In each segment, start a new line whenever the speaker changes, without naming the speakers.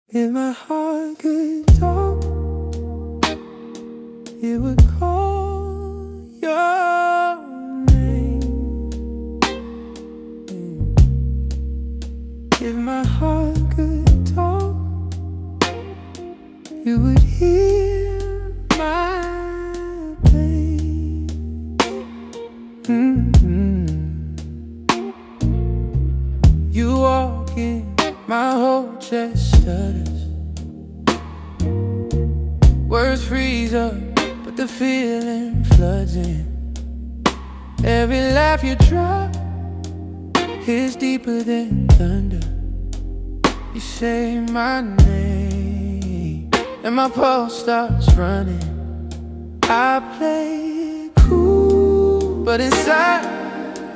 If my heart could talk, it would call your name. If my heart could talk, you would hear my pain. You walk in, my whole chest stutters. Words freeze up, but the feeling floods in. Every laugh you drop hits deeper than thunder. You say my name, and my pulse starts running. I play it cool, but inside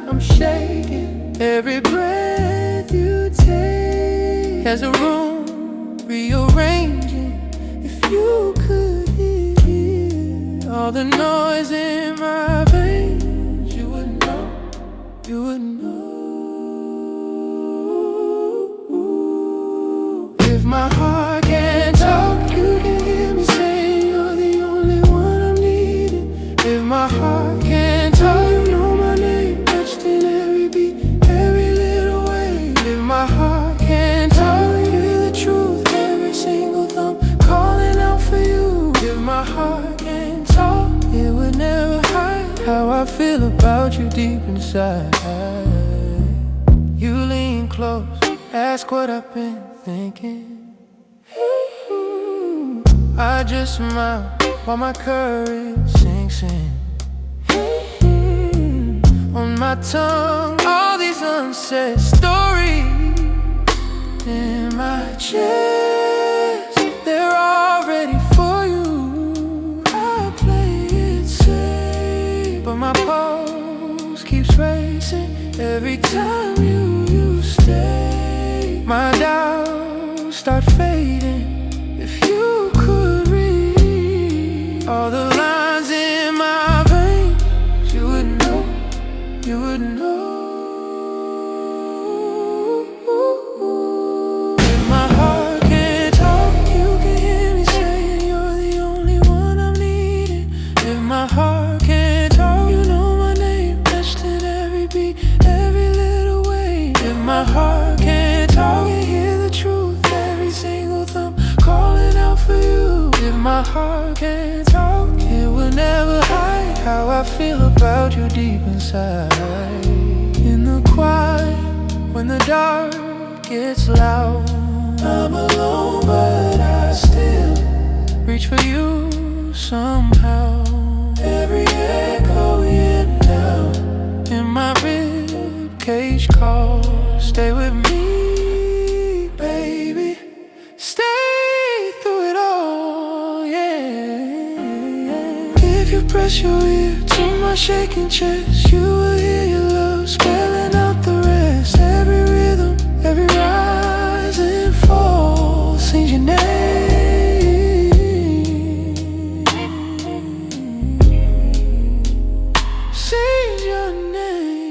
I'm shaking. Every breath you take has a room rearranging. If you could hear all the noise in my veins, you would know, you would know. If my heart can't talk, you can hear me saying you're the only one I'm needing. If my heart can't talk, you know my name etched in every beat, every little wave. If my heart can't talk, you hear the truth, every single thump calling out for you. If my heart can't talk, it would never hide how I feel about you deep inside. You lean close, ask what I've been thinking. I just smile while my courage sinks in. On my tongue, all these unsaid stories. In my chest, they're all ready for you. I play it safe, but my pulse keeps racing every time you stay. My doubts start fading. If you could read all the lines in my veins, you would know, you would know. If my heart can't talk, you can hear me saying you're the only one I'm needing. If my heart can't talk, you know my name etched in every beat, every little wave. If my heart can't talk, you hear the truth, every single thump calling out for you. If my heart can't talk, it will never hide how I feel about you deep inside. In the quiet, when the dark gets loud, I'm alone, but I still reach for you somehow. Every echo in now, in my rib cage call, stay with me, baby. Stay through it all, yeah. If you press your ear to my shaking chest, you will hear your love spelling out the rest. Every rhythm, every rise and fall sings your name. Sings your name.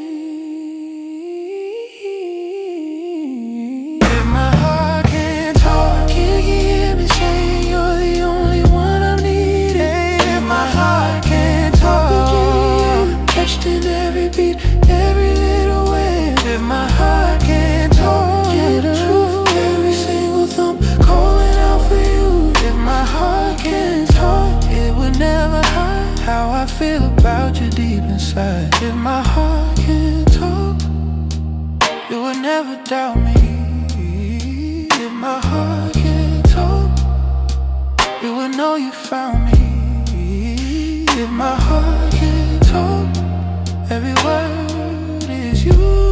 If my heart can't talk, can you hear me saying you're the only one I'm needing? If my heart can't talk, etched in every beat, every little wave. If my heart can't talk, hear the truth, every single thump calling out for you. If my heart can't talk, it would never hide how I feel about you deep inside. If my heart can't talk, you would never doubt me. If my heart can't talk, you would know you found me. If my heart can't talk, every word is you.